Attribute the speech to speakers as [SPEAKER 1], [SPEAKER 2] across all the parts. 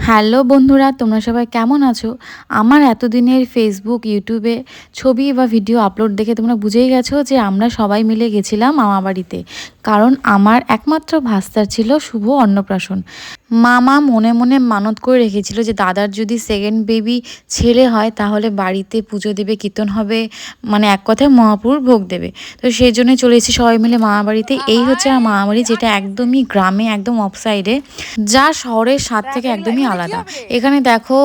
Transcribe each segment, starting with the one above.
[SPEAKER 1] Hello বন্ধুরা, তোমরা সবাই কেমন আছো? আমার এতদিনের ফেসবুক ইউটিউবে ছবি বা ভিডিও আপলোড দেখে তোমরা বুঝেই গেছো যে আমরা সবাই মিলে গেছিলাম মামাবাড়িতে। কারণ আমার একমাত্র ভাস্তার ছিল শুভ অন্নপ্রাশন। মামা মনে মনে মানত করে রেখেছিল যে দাদার যদি সেকেন্ড বেবি ছেলে হয় তাহলে বাড়িতে পুজো দেবে, কীর্তন হবে, মানে এক কথায় মহাপুর ভোগ দেবে। তো সেই জন্যই চলে এসেছি সবাই মিলে মামাবাড়িতে। এই হচ্ছে আমার মামাবাড়ি, যেটা একদমই গ্রামে, একদম অফ সাইডে, যা শহরের স্বাদ থেকে একদমই আলাদা। এখানে দেখো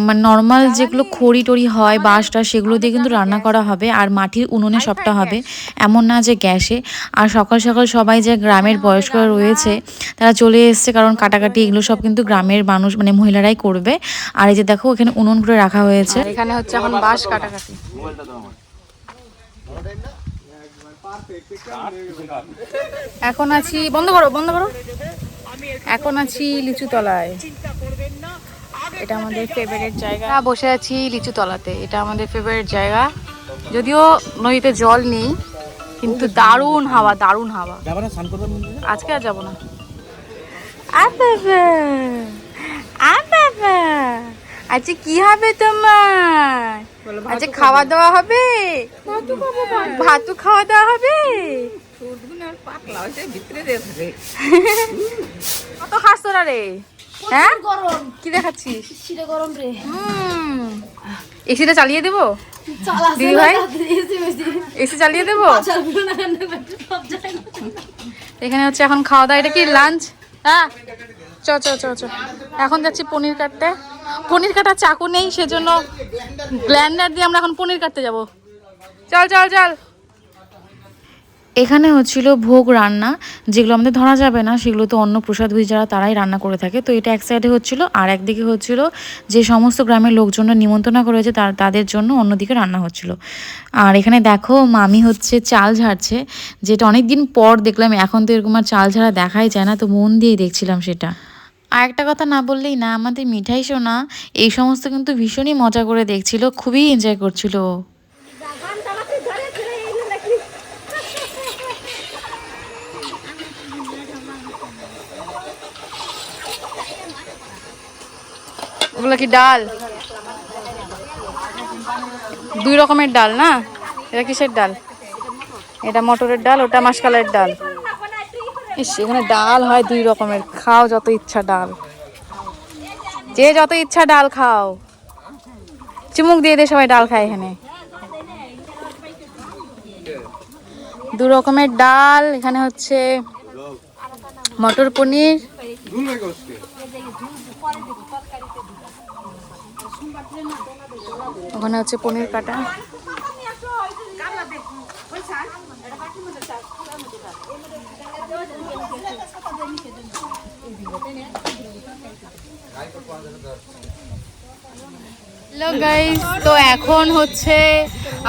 [SPEAKER 1] মানে নর্মাল যেগুলো খড়ি টড়ি হয়, বাঁশটা, সেগুলো দিয়ে কিন্তু রান্না করা হবে, আর মাটির উনুনে সবটা হবে, এমন না যে গ্যাসে। আর সকাল সকাল সবাই যে গ্রামের বয়স্করা রয়েছে তারা চলে এসছে, কারণ কাটাকাটি এগুলো সব কিন্তু গ্রামের মানুষ মানে মহিলারাই করবে। আর এই যে দেখো এখানে উনুন করে রাখা হয়েছে, এখানে হচ্ছে এখন বাঁশ কাটাকাটি। এখন আছি, বন্ধ করো বন্ধ করো, এখন আছি লিচু তলায়। এটা আমাদের ফেভারিট জায়গা, বসে আছি লিচু তলাতে। এটা আমাদের ফেভারিট জায়গা, যদিও নদীতে জল নেই, কিন্তু দারুণ হাওয়া, দারুণ হাওয়া। আজকে আর যাবো না। আজকে কি হবে তোমার? আজকে খাওয়া দাওয়া হবে, ভাতু খাওয়া দাওয়া হবে। কত খাস তোরা রে? হ্যাঁ, কি দেখাচ্ছিস? এসিটা চালিয়ে দেবো দিদি ভাই, এসি চালিয়ে দেবো। এখানে হচ্ছে এখন খাওয়া দাওয়া। এটা কি লাঞ্চ? হ্যাঁ, চ চ চ চ। এখন যাচ্ছি পনির কাটতে। পনির কাটার চাকু নেই, সেজন্য গ্ল্যান্ডার দিয়ে আমরা এখন পনির কাটতে যাব। চল চল চল। এখানে হচ্ছিল ভোগ রান্না, যেগুলো আমাদের ধরা যাবে না, সেগুলো তো অন্য প্রসাদ ভোজ যারা তারাই রান্না করে থাকে। তো এটা এক সাইডে হচ্ছিল, আর একদিকে হচ্ছিল যে সমস্ত গ্রামের লোকজন নিমন্ত্রণ করা হয়েছে তাদের জন্য অন্যদিকে রান্না হচ্ছিল। আর এখানে দেখো মামি হচ্ছে চাল ঝাড়ছে, যেটা অনেক দিন পর দেখলাম। এখন তো এরকম আর চাল ঝাড়া দেখাই যায় না, তো মন দিয়েই দেখছিলাম সেটা। আর একটা কথা না বললেই না, আমাদের মিঠাই সোনা এই সমস্ত কিন্তু ভীষণই মজা করে দেখছিল, খুবই এনজয় করছিল। ওগুলো কি ডাল? দুই রকমের ডাল না? এটা কিসের ডাল? এটা মটরের ডাল, ওটা মাসকালের ডাল। ইস, এখানে ডাল হয় দুই রকমের, খাও যত ইচ্ছা ডাল, যে যত ইচ্ছা ডাল খাও। চুমুক দিয়ে দিয়ে সবাই ডাল খায় এখানে। দু রকমের ডাল। এখানে হচ্ছে মটর পনির, ওখানে হচ্ছে পনির কাটা। হ্যালো গাইস, তো এখন হচ্ছে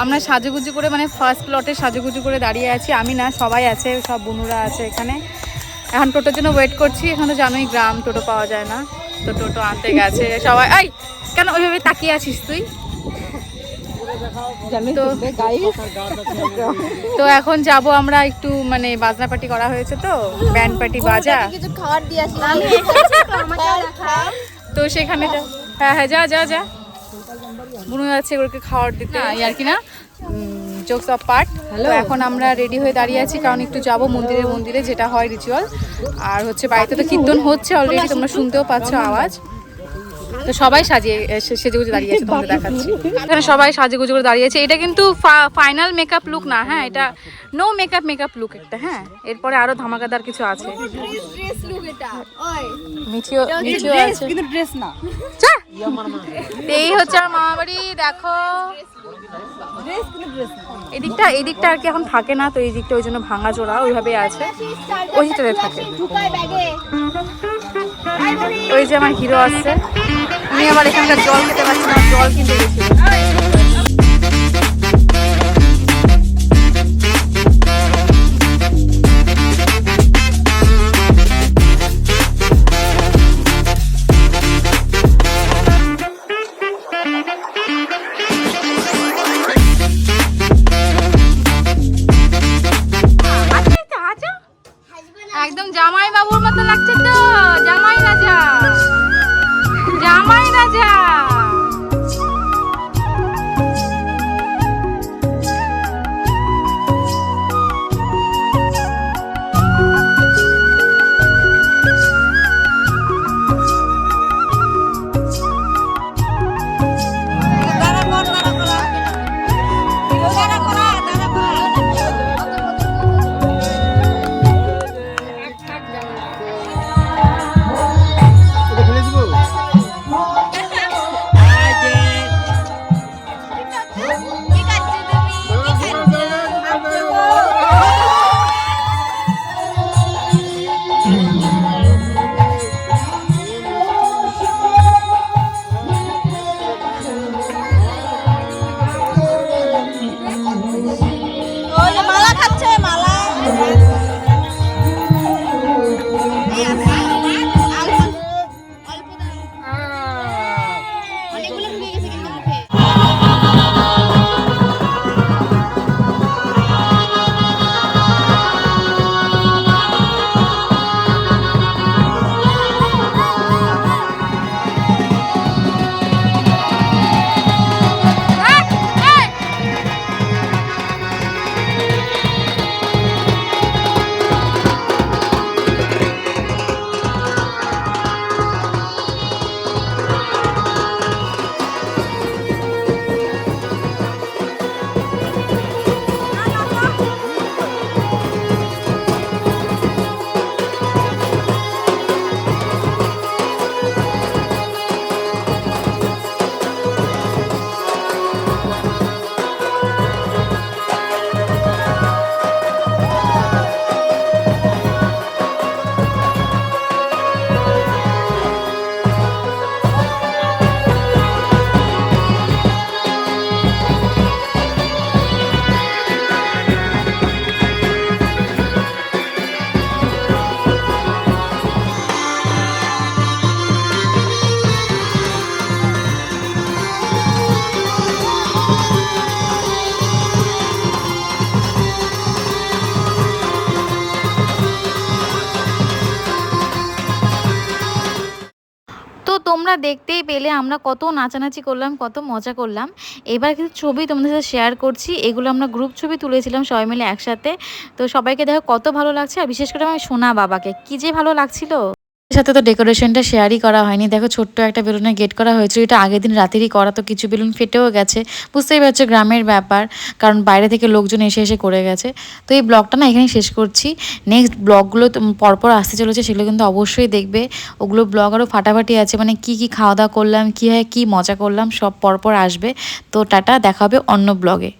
[SPEAKER 1] আমরা সাজুগুজু করে, মানে ফার্স্ট প্লটে সাজুগুজু করে দাঁড়িয়ে আছি। আমি না, সবাই আছে, সব বন্ধুরা আছে এখানে। এখন টোটোর জন্য ওয়েট করছি। এখন তো জানোই গ্রাম, টোটো পাওয়া যায় না, তো টোটো আনতে গেছে সবাই। এই কেন ওইভাবে তাকিয়ে আছিস তুই? তো এখন যাব আমরা একটু, মানে বাজনা পার্টি করা হয়েছে, তো ব্যান্ড পার্টি বাজা, তো সেখানে হ্যাঁ হ্যাঁ যা যা যা, বুনু যাচ্ছে ওদেরকে খাওয়ার দিতে আর কি না, জোকস অফ পার্ট। তো এখন আমরা রেডি হয়ে দাঁড়িয়ে আছি, কারণ একটু যাব মন্দিরে, যেটা হয় রিচুয়াল। আর হচ্ছে বাড়িতে তো কীর্তন হচ্ছে অলরেডি, তোমরা শুনতেও পাচ্ছ আওয়াজ। তো সবাই সেজেগুজে দাঁড়িয়ে আছে, তোমাদের দেখাচ্ছি। এখানে সবাই সাজেগুজে করে দাঁড়িয়ে আছে। এটা কিন্তু ফাইনাল মেকআপ লুক না, হ্যাঁ, এটা নো মেকআপ লুক একটা। হ্যাঁ, এরপরে আরো ধামাকাদার কিছু আছে। মিঠিও আছে, কিন্তু ড্রেস না। এই হচ্ছে আমার মামা বাড়ি, দেখো। এদিকটা আর কি এখন থাকে না, তো এই দিকটা ওই জন্য ভাঙা চোরা ওইভাবে আছে, ওই দিকটাতে থাকে। ওই যে আমার হিরো আসছে, উনি আবার এখানকার জল খেতে পারছি না, জল কিনতে গেছিল। একদম জামাই বাবুর মতো লাগছে তো, জামাই রাজা। তোমরা দেখতেই পেলে আমরা কত নাচানাচি করলাম, কত মজা করলাম। এবার কিছু ছবি তোমাদের সাথে শেয়ার করছি। এগুলো আমরা গ্রুপ ছবি তুলেছিলাম সবাই মিলে একসাথে। তো সবাইকে দেখো কত ভালো লাগছে, আর বিশেষ করে আমার সোনা বাবাকে কি যে ভালো লাগছিল। এর সাথে তো ডেকোরেশনটা শেয়ারই করা হয়নি। দেখো ছোট্ট একটা বেলুনের গেট করা হয়েছিল, এটা আগের দিন রাতেরই করা, তো কিছু বেলুন ফেটেও গেছে। বুঝতেই পারছো গ্রামের ব্যাপার, কারণ বাইরে থেকে লোকজন এসে এসে করে গেছে। তো এই ব্লগটা না এখানেই শেষ করছি। নেক্সট ব্লগগুলো পরপর আসতে চলেছে, সেগুলো কিন্তু অবশ্যই দেখবে। ওগুলো ব্লগ আরও ফাটাফাটি আছে, মানে কি কি খাওয়া দাওয়া করলাম, কী হয়, কী মজা করলাম, সব পরপর আসবে। তো টাটা, দেখা হবে অন্য ব্লগে।